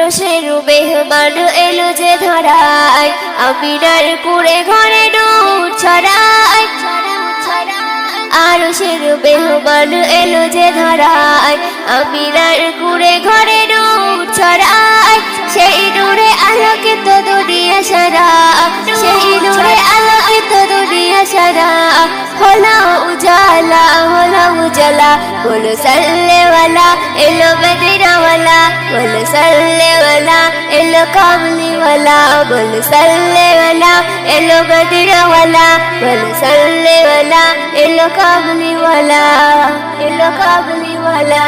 আরশের মেহমান এলো যে ধরায়, আমিনার কুড়ে ঘরে নূর ছড়ায়। আরশের মেহমান এলো যে ধরায়, আমিনার কুড়ে ঘরে নূর ছড়ায়। সেই নূরে আলোকিত দুনিয়া সারা, সেই নূরে আলোকিত দুনিয়া সারা। হলো উজালা, হলো উজালা, বলো সাল্লে ওয়ালা, এলো মদিনা ওয়ালা। বলো সাল্লে ওয়ালা, এলো কামলি ওয়ালা। বলো সাল্লে ওয়ালা, এলো মদিনা ওয়ালা। বলো সাল্লে ওয়ালা, এলো কামলি ওয়ালা। এলো কামলি ওয়ালা।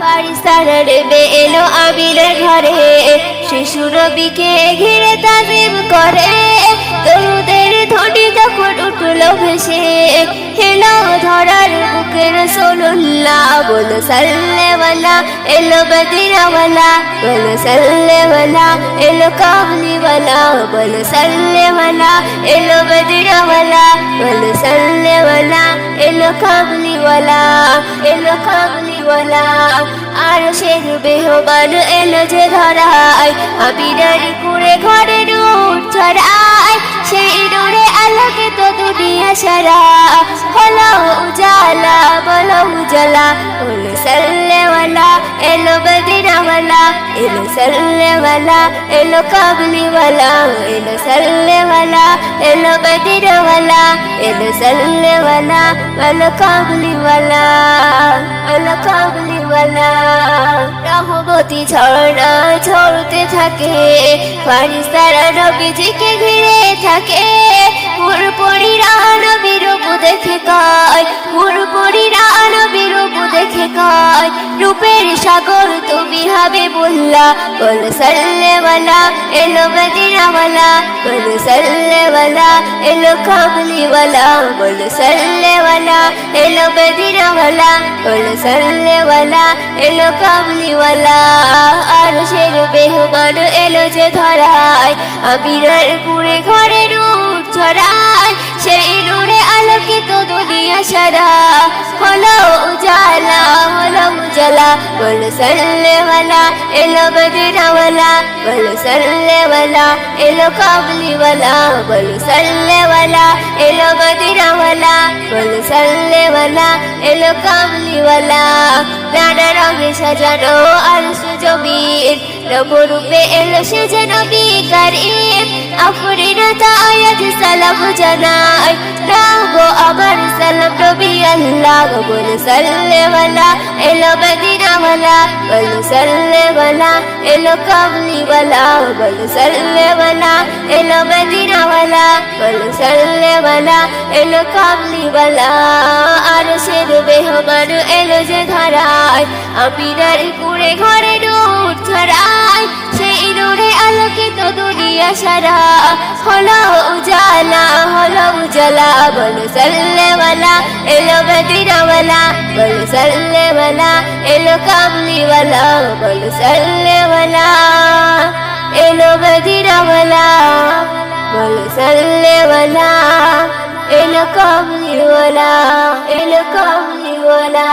ফারিস্তারা নেমে এলো আমিনের ঘরে, শিশু নবীকে ঘিরে তাজিম করে। দরুদের ধ্বনি তখন উঠলো ভেসে, হেলো ধরার বুকে রাসূলুল্লাহ। বলো সাল্লে ওয়ালা, এলো মদিনা ওয়ালা। বলো সাল্লে ওয়ালা, এলো কামলি ওয়ালা। বলো সাল্লে ওয়ালা, এলো মদিনা ওয়ালা। বলো সাল্লে ওয়ালা, এলো কামলি ওয়ালা। এলো কামলি ওয়ালা। আরশের মেহমান এলো যে ধরায়, আমিনার কুড়ে ঘরে নূর ছড়ায়। সেই নূরে আলোকিত দুনিয়া সারা। হলো উজালা, বলো উজালা, বলো সাল্লে ওয়ালা, এলো মদিনা ওয়ালা। এলো সাল্লে ওয়ালা, এলো কামলি ওয়ালা। এলো সাল্লে ওয়ালা, এলো মদিনা ওয়ালা। এলো সাল্লে ওয়ালা, এলো কামলি ওয়ালা। এলো কামলি ওয়ালা। রহমতি ঝর্ণা ঝরতে থাকে, ফারিস্তারা নবীজিকে ঘিরে থাকে। হুরপুরীরা নবীর রূপ দেখে কয়, হুরপুরীরা নবীর রূপ দেখে কয়, রূপের সাগর তুমি হাবিবুল্লাহ। বলো সাল্লে ওয়ালা, এলো মদিনা ওয়ালা। বলো সাল্লে ওয়ালা, এলো কামলি ওয়ালা। বলো সাল্লে ওয়ালা, এলো মদিনা ওয়ালা। বলো সাল্লে ওয়ালা, এলো কামলি ওয়ালা। আরশের মেহমান এলো যে ধরায়, আমিনার কুড়ে ঘরে নূর ছড়ায়। সেই নূরে আলোকিত দুনিয়া সারা। হলো উজালা, হলো উজালা, বলো সাল্লে ওয়ালা, এলো মদিনা ওয়ালা। বলো সাল্লে ওয়ালা, এলো কামলি ওয়ালা। বলো সাল্লে ওয়ালা, এলো মদিনা ওয়ালা। বলো সাল্লে ওয়ালা, এলো কামলি ওয়ালা। নানা রঙে সাজানো আরশ জমিন, নবরূপে এলো সে যে নবী করিম। আফরিনা তায়াজ সালাম জানাই, রাগো আমার সালাম নবী আল্লাহ। বলো সাল্লে ওয়ালা, এলো মদিনা ওয়ালা। বলো সাল্লে ওয়ালা, এলো কামলি ওয়ালা। বলো সাল্লে ওয়ালা, এলো মদিনা ওয়ালা। বলো সাল্লে ওয়ালা, এলো কামলি ওয়ালা। আরশের মেহমান এলো যে ধরায়, আমিনার কুড়ে ঘরে নূর ছড়ায়। সেই নূরে আলোকিত দুনিয়া সারা। হলো উজালা, হলো উজালা, বলো সাল্লে ওয়ালা, এলো মদিনা ওয়ালা। বলো সাল্লে ওয়ালা, এলো কামলি ওয়ালা। বলো সাল্লে ওয়ালা, এলো মদিনা ওয়ালা। বলো সাল্লে ওয়ালা, এলো কামলি ওয়ালা। এলো কামলি ওয়ালা।